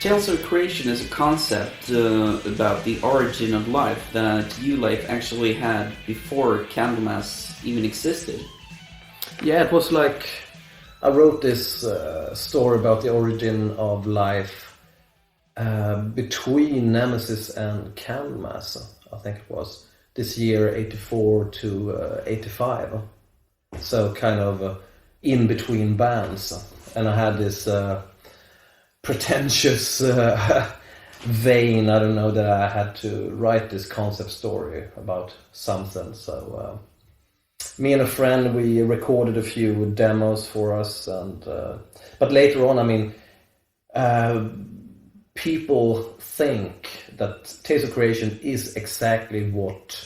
Tales of Creation is a concept about the origin of life that you, Leif, actually had before Candlemass even existed. Yeah, it was like I wrote this story about the origin of life between Nemesis and Candlemass, I think it was, this year 84 to 85. So kind of in between bands. And I had this pretentious vein, I don't know, that I had to write this concept story about something. So me and a friend, we recorded a few demos for us, and but later on, I mean, people think that Tales of Creation is exactly what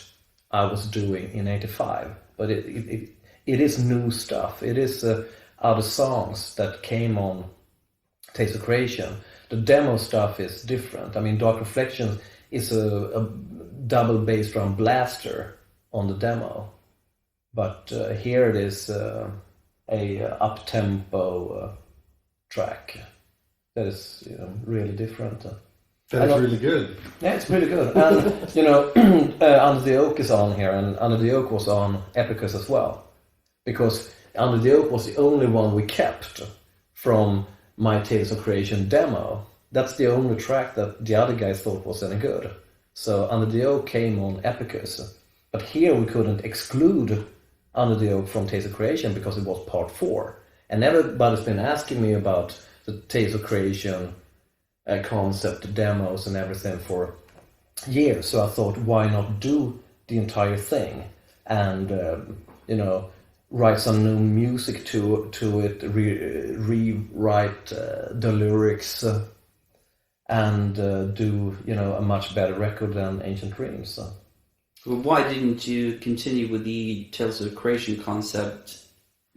I was doing in 85, but it is new stuff. It is other songs that came on Tales of Creation. The demo stuff is different. I mean, Dark Reflections is a double bass drum blaster on the demo, but here it is a up-tempo track that is, you know, really different. That's really good. Yeah, it's really good. And, you know, Under the Oak is on here, and Under the Oak was on Epicus as well. Because Under the Oak was the only one we kept from my Tales of Creation demo. That's the only track that the other guys thought was any good. So Under the Oak came on Epicus. But here we couldn't exclude Under the Oak from Tales of Creation because it was part 4. And everybody's been asking me about the Tales of Creation concept demos and everything for years. So I thought, why not do the entire thing and, you know, write some new music to it, rewrite the lyrics, and do, you know, a much better record than Ancient Dreams. So. Well, why didn't you continue with the Tales of Creation concept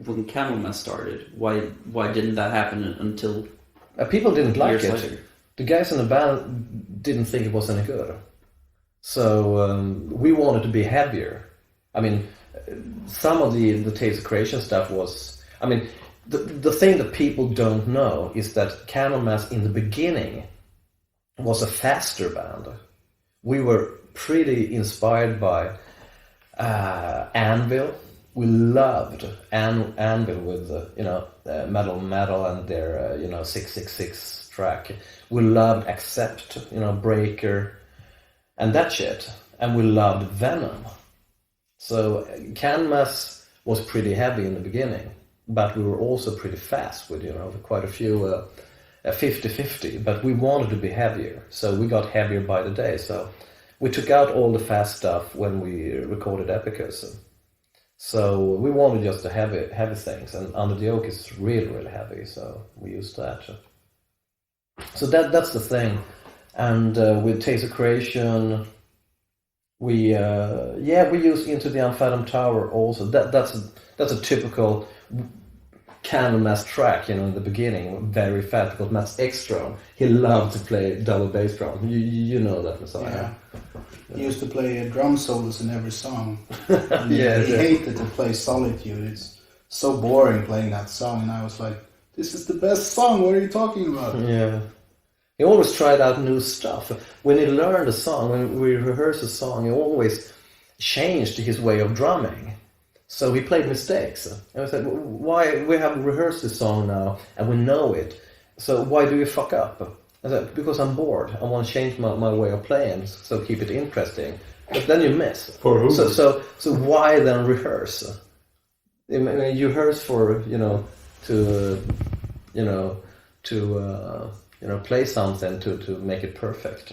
when Candlemass started? Why didn't that happen until people didn't like years it. later? The guys in the band didn't think it was any good. So we wanted to be heavier. I mean, some of the Tales of Creation stuff was... I mean, the thing that people don't know is that Candlemass in the beginning was a faster band. We were pretty inspired by Anvil. We loved Anvil with, you know, Metal and their, you know, 666 track. We loved Accept, you know, Breaker, and that shit. And we loved Venom. So Candlemass was pretty heavy in the beginning, but we were also pretty fast with, you know, quite a few 50-50, but we wanted to be heavier. So we got heavier by the day. So we took out all the fast stuff when we recorded Epicus. So we wanted just the heavy things, and Under the Oak is really, really heavy, so we used that. So that's the thing. And with Tales of Creation, we use Into the Unfathomed Tower also. That's a typical Candlemass track, you know, in the beginning, very fat, because Mats Ekström, he loved to play double bass drum. You know that, Messiah. Yeah. He used to play drum solos in every song. And Yeah, he hated to play Solitude. It's so boring playing that song, and I was like, this is the best song, what are you talking about? Yeah. He always tried out new stuff. When he learned a song, when we rehearsed a song, he always changed his way of drumming. So he played mistakes. And I said, why? We have rehearsed this song now, and we know it. So why do you fuck up? I said, because I'm bored. I want to change my way of playing, so keep it interesting. But then you miss. For who? So why then rehearse? I mean, you rehearse for, you know, to play something to make it perfect.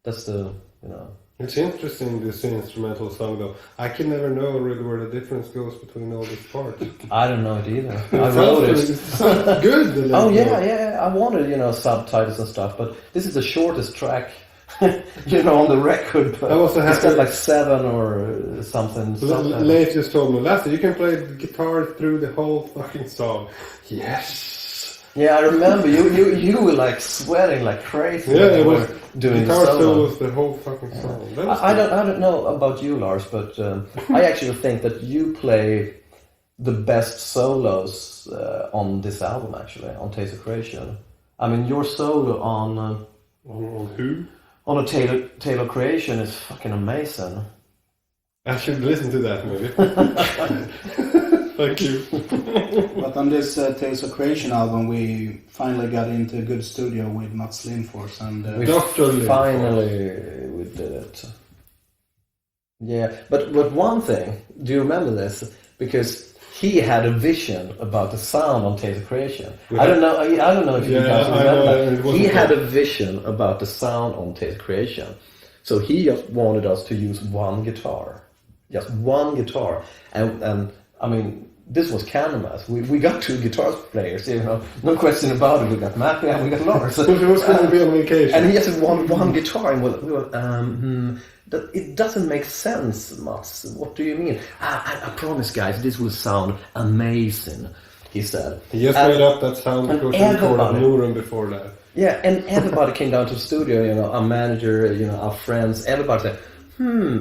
That's the, you know. It's interesting, this instrumental song, though. I can never know really where the difference goes between all these parts. I don't know it either. I wrote it. It sounds good. Oh yeah. I wanted, you know, subtitles and stuff, but this is the shortest track, you know, on the record. But it's got like 7 or something. Leif just told me, Lasse, you can play the guitar through the whole fucking song. Yes. Yeah, I remember you were like sweating like crazy. Yeah, it was doing guitar solo. solos the whole fucking song. I don't know about you, Lars, but I actually think that you play the best solos on this album. Actually, on Tales of Creation, I mean, your solo on On who? a Taylor creation is fucking amazing. I should listen to that maybe. Thank you. But on this Tales of Creation album, we finally got into a good studio with Mats Lindfors and Dr. Lindfors. Finally, we did it. Yeah, but one thing, do you remember this? Because he had a vision about the sound on Tales of Creation. I don't know if you guys remember. He had a vision about the sound on Tales of Creation. So he just wanted us to use one guitar. Just one guitar. And I mean, this was Candlemass. We got 2 guitar players, you know, no question about it. We got Mappe and we got Lars. He was going to be on vacation. And he just wanted one guitar. And we were it doesn't make sense, Mats. What do you mean? I promise, guys, this will sound amazing, he said. He just made up that sound because he recorded Noren before that. Yeah, and everybody came down to the studio, you know, our manager, you know, our friends, everybody said,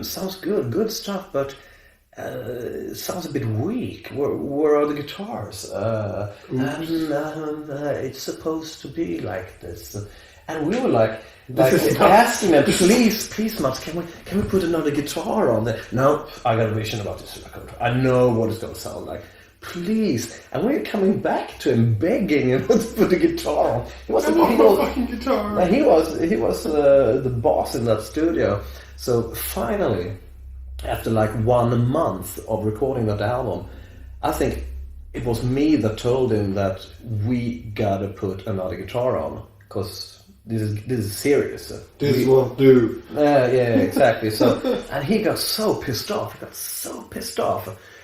sounds good stuff, but sounds a bit weak. Where are the guitars? It's supposed to be like this. And we were like asking them, please, Mats, can we put another guitar on there? No, I got a vision about this record. I know what it's going to sound like. Please. And we're coming back to him, begging him to put the guitar on. He was fucking guitar. And he was the boss in that studio. So finally, after like 1 month of recording that album, I think it was me that told him that we gotta put another guitar on, because this is serious. This won't do. Yeah, exactly. So, and he got so pissed off.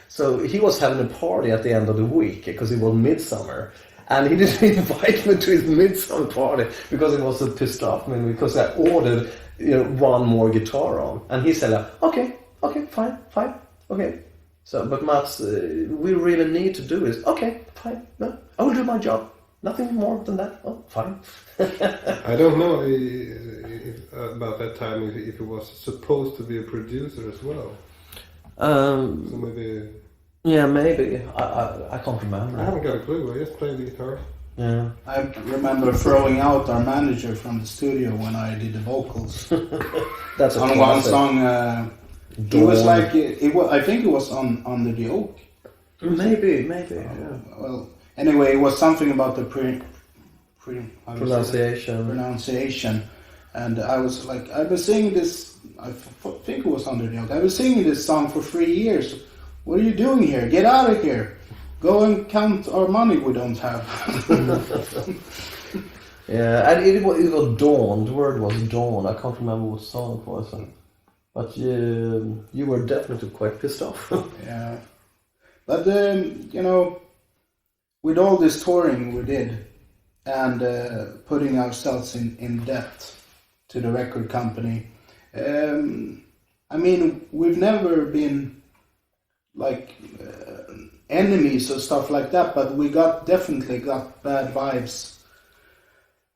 So he was having a party at the end of the week because it was midsummer, and he didn't invite me to his midsummer party because he was so pissed off. I mean, because I ordered, you know, one more guitar on, and he said, "Okay, fine, okay." So, but Mats, we really need to do this. Okay, fine. No, I will do my job. Nothing more than that. Oh, fine. I don't know about that time if it was supposed to be a producer as well. So maybe. Yeah, maybe. I can't remember. I haven't got a clue. I just play the guitar. Yeah. I remember throwing out our manager from the studio when I did the vocals. That's a on classic. One song. It was like I think it was on Under the Oak. Maybe. Yeah. Well, anyway, it was something about the pronunciation, and I was like, I've been singing this. I think it was Under the Oak. I've been singing this song for 3 years. What are you doing here? Get out of here! Go and count our money we don't have. Yeah, and it was Dawn. The word was Dawn. I can't remember what song it was. But you were definitely quite pissed off. Yeah. But, you know, with all this touring we did and putting ourselves in debt to the record company, I mean, we've never been like enemies or stuff like that, but we definitely got bad vibes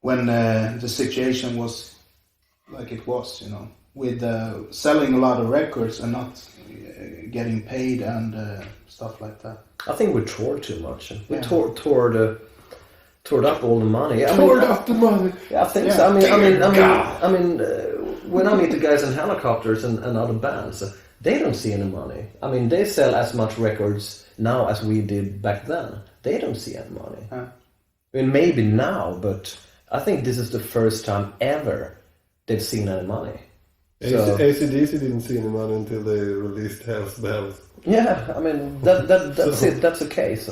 when the situation was like it was, you know, with selling a lot of records and not getting paid and stuff like that. I think we toured too much. We toured up all the money. Toured up the money. Yeah, I think Yeah. so. I mean, when I meet the guys in Helicopters and other bands, they don't see any money. I mean, they sell as much records now as we did back then. They don't see any money. Huh. I mean, maybe now, but I think this is the first time ever they've seen any money. So, AC/DC didn't see any money until they released Hell's Bells. yeah, I mean, that's it. That's the case.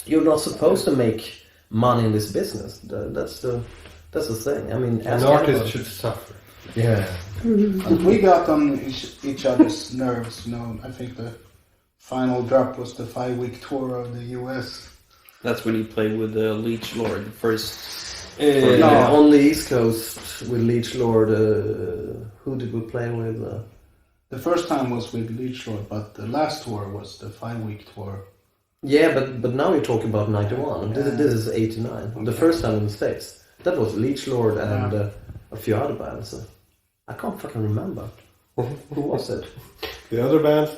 You're not supposed to make money in this business. That's the thing. I mean, An artist should suffer. Yeah. And we got on each other's nerves, you know. I think the final drop was the 5-week tour of the US. That's when you played with Leech Lord, the first. On the East Coast with Leech Lord. Who did we play with? The first time was with Leech Lord, but the last tour was the 5-week tour. Yeah, but now you're talking about 91. Yeah. This is 89. Okay. The first time in the States. That was Leech Lord and a few other bands. I can't fucking remember. Who was it? The other bands,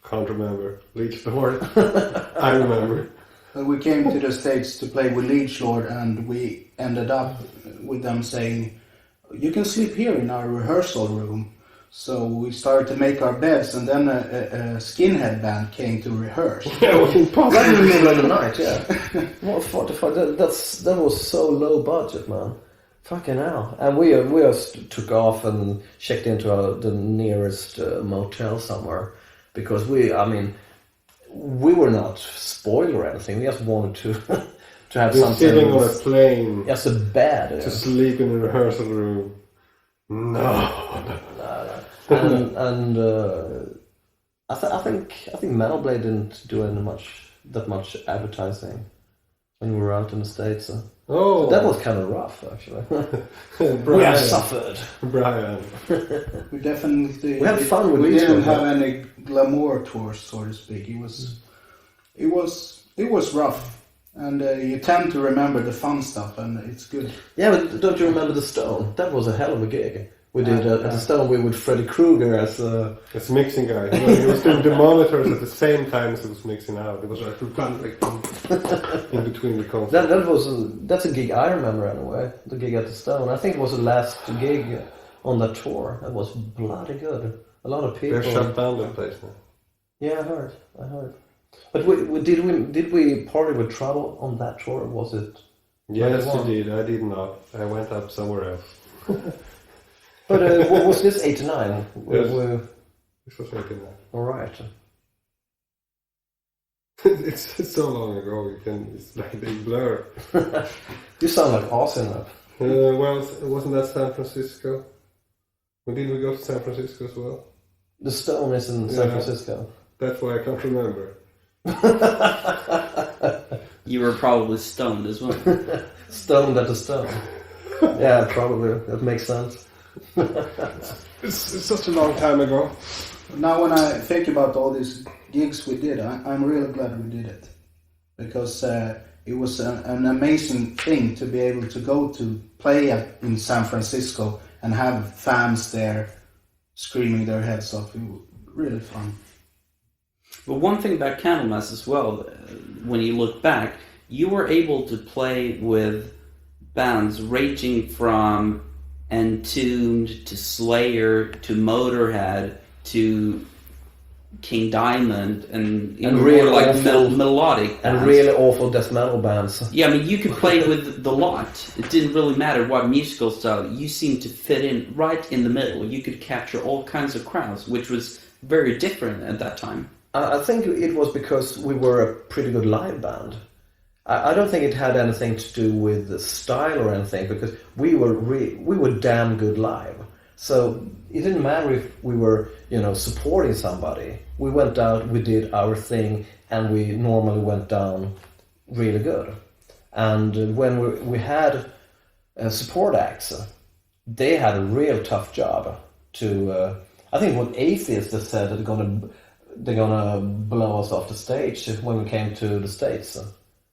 can't remember. Leech Lord, I remember. we came to the States to play with Leech Lord, and we ended up with them saying, you can sleep here in our rehearsal room. So we started to make our beds, and then a skinhead band came to rehearse. That was impossible. Right in the middle of the night, yeah. What 45? That was so low budget, man. Fucking hell. And we just took off and checked into the nearest motel somewhere, because we were not spoiled or anything. We just wanted to have You're something. sitting on a plane Just a bed. to sleep in a rehearsal room. No. And I think Metal Blade didn't do that much advertising when we were out in the States. Oh, That was kind of rough, actually. Brian. We have suffered. Brian. We definitely We had fun with we Leech didn't Lord, have any glamour tours, so to speak. It was rough, and you tend to remember the fun stuff, and it's good. Yeah, but don't you remember the Stone? That was a hell of a gig. We did at the Stone with Freddie Krueger as As mixing guy. He was doing the monitors at the same time as he was mixing out. It was like in between the concerts. that's a gig I remember anyway. The gig at the Stone. I think it was the last gig on that tour. It was bloody good. A lot of people. They're shut down that place now. Yeah, I heard. But did we party with Trouble on that tour? Or was it? Yes, you did. I did not. I went up somewhere else. But was this 89? Yes. This was 89. All right. It's so long ago. It's like a big blur. You sound like awesome. Well, wasn't that San Francisco? When did we go to San Francisco as well? The Stone is in San Francisco. That's why I can't remember. You were probably stoned as well. Stoned at the Stone. Yeah, probably. That makes sense. It's such a long time ago. Now when I think about all these gigs we did, I'm really glad we did it, because it was an amazing thing to be able to go to play in San Francisco and have fans there screaming their heads off. It was really fun. But one thing about Candlemass as well, when you look back, you were able to play with bands ranging from Entombed to Slayer to Motorhead to King Diamond and really more like awful, melodic bands. and really awful death metal bands. Yeah, I mean, you could play with the lot. It didn't really matter what musical style. You seemed to fit in right in the middle. You could capture all kinds of crowds, which was very different at that time. I think it was because we were a pretty good live band. I don't think it had anything to do with the style or anything, because we were damn good live. So it didn't matter if we were, supporting somebody. We went out, we did our thing, and we normally went down really good. And when we had support acts, they had a real tough job to. I think what Atheists have said that they're gonna blow us off the stage when we came to the States.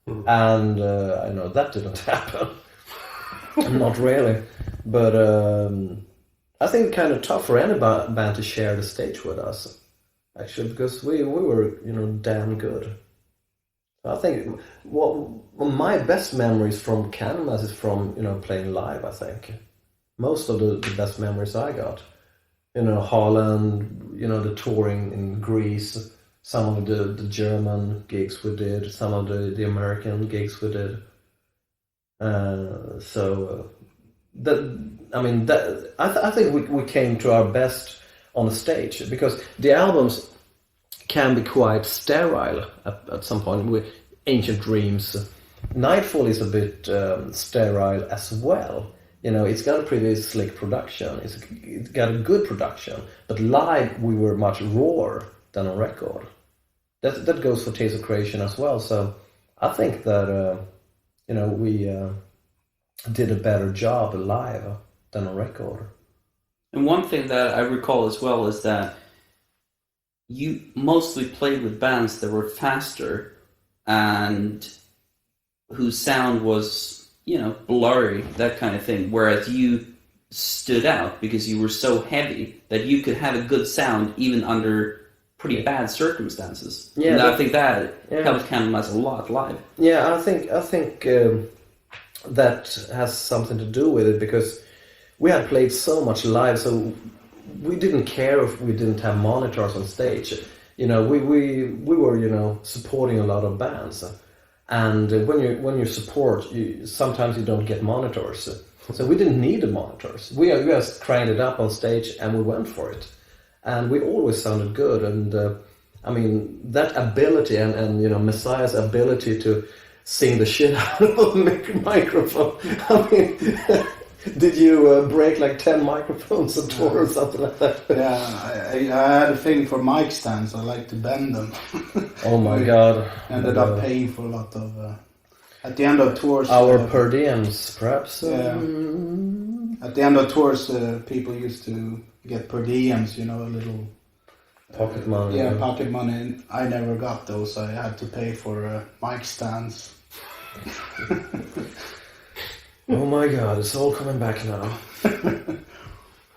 And I know that didn't happen. Not really. But I think it's kind of tough for any band to share the stage with us, actually, because we were, damn good. I think my best memories from Candlemass is from, playing live, I think. Most of the best memories I got. Holland, the touring in Greece, some of the German gigs we did, some of the American gigs we did. I think we came to our best on the stage, because the albums can be quite sterile at some point with Ancient Dreams. Nightfall is a bit sterile as well. It's got a pretty slick production. It's got a good production, but live we were much rawer than on record. That goes for Taste of Creation as well. So I think that we did a better job live than on record. And one thing that I recall as well is that you mostly played with bands that were faster and whose sound was, blurry, that kind of thing. Whereas you stood out because you were so heavy that you could have a good sound even under pretty bad circumstances. Yeah, and I think that yeah. helped Candlemass a lot live. Yeah, I think that has something to do with it, because we had played so much live, so we didn't care if we didn't have monitors on stage. You know, we were, you know, supporting a lot of bands, and when you support, sometimes you don't get monitors. So we didn't need the monitors. We just cranked it up on stage and we went for it, and we always sounded good. And I mean, that ability and you know, Messiah's ability to sing the shit out of a microphone. I mean. Did you break like 10 microphones a tour or something like that? Yeah, I had a thing for mic stands. I like to bend them. Oh my god. Ended up paying for a lot of... at the end of tours... Our per diems, perhaps? Yeah. At the end of tours, people used to get per diems, you know, a little... Pocket money. Yeah, pocket money. I never got those. I had to pay for mic stands. Oh my god, it's all coming back now.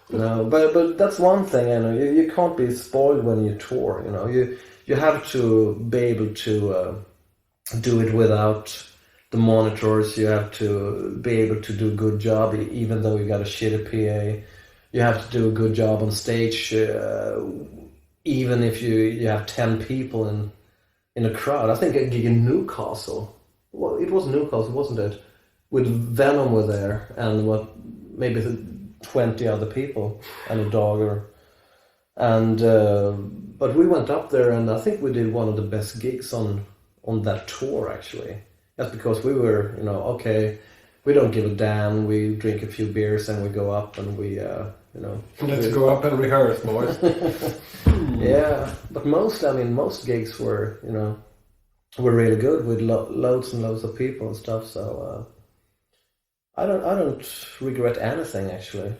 No, but that's one thing, you know, you can't be spoiled when you tour, you know. You have to be able to do it without the monitors. You have to be able to do a good job, even though you got a shitty PA. You have to do a good job on stage, even if you have 10 people in a crowd. I think a gig in Newcastle, well, it was Newcastle, wasn't it? With Venom were there, and maybe 20 other people and a dog, but we went up there, and I think we did one of the best gigs on that tour, actually. That's because we were, you know, okay, we don't give a damn. We drink a few beers and we go up and we, you know. Let's go up and rehearse, boys. Yeah, but most gigs were, you know, were really good with loads and loads of people and stuff. So. I don't regret anything, actually.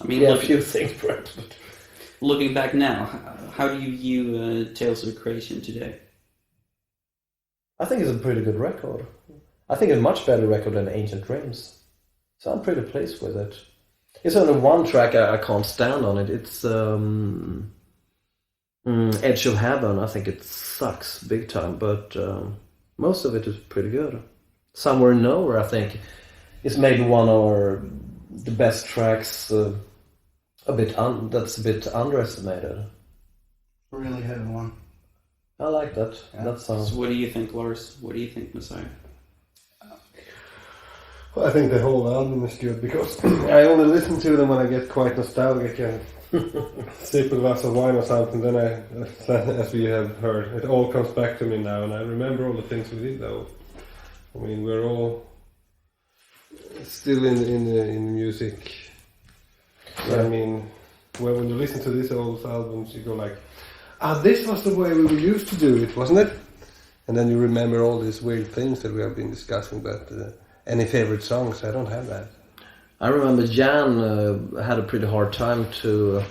I mean, a few things, perhaps. But... Looking back now, how do you view Tales of Creation today? I think it's a pretty good record. I think it's a much better record than Ancient Dreams. So I'm pretty pleased with it. It's only one track I can't stand on it. It's Edge of Heaven. I think it sucks big time, but most of it is pretty good. Somewhere Nowhere, I think, is maybe one of the best tracks. That's a bit underestimated. Really heavy one. I like that. Yeah. That song. So what do you think, Lars? What do you think, Messiah? Well, I think the whole album is good, because I only listen to them when I get quite nostalgic and sip a glass of wine or something. Then as we have heard, it all comes back to me now, and I remember all the things we did. Though, I mean, we're all still in music. Yeah. I mean, when you listen to these old albums, you go like, this was the way we used to do it, wasn't it? And then you remember all these weird things that we have been discussing. But any favorite songs? I don't have that. I remember Jan had a pretty hard time to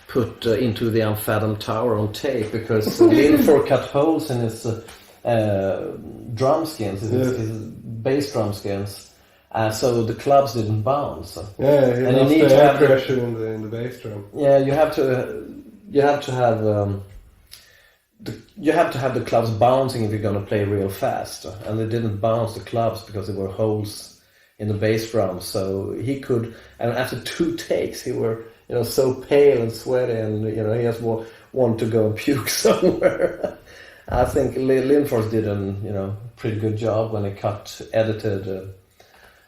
put Into the Unfathomed Tower on tape, because Lindfors cut holes in his drum skins, his bass drum skins. So the clubs didn't bounce. Yeah, and lost you need the to air have pressure in the bass drum. Yeah, you have to have the clubs bouncing if you're gonna play real fast. And they didn't bounce the clubs because there were holes in the bass drum. So he could, and after 2 takes, he were, you know, so pale and sweaty, and you know, he just wanted to go and puke somewhere. I think Lindfors did a pretty good job when he edited.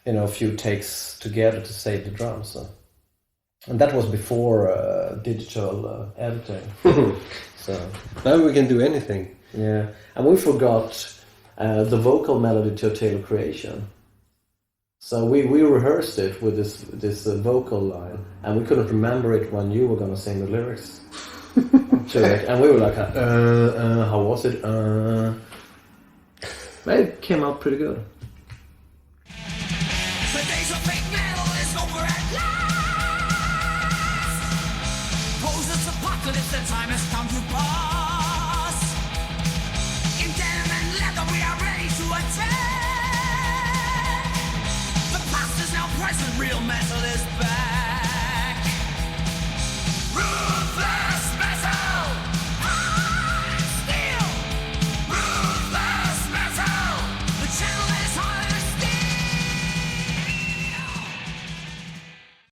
A few takes together to save the drums. So. And that was before digital editing. So now we can do anything. Yeah, and we forgot the vocal melody to A Tale of Creation. So we rehearsed it with this vocal line, and we couldn't remember it when you were going to sing the lyrics to it. And we were like, how was it? But it came out pretty good. The time has come to pass. In denim and leather we are ready to attack. The past is now present, real metal is back.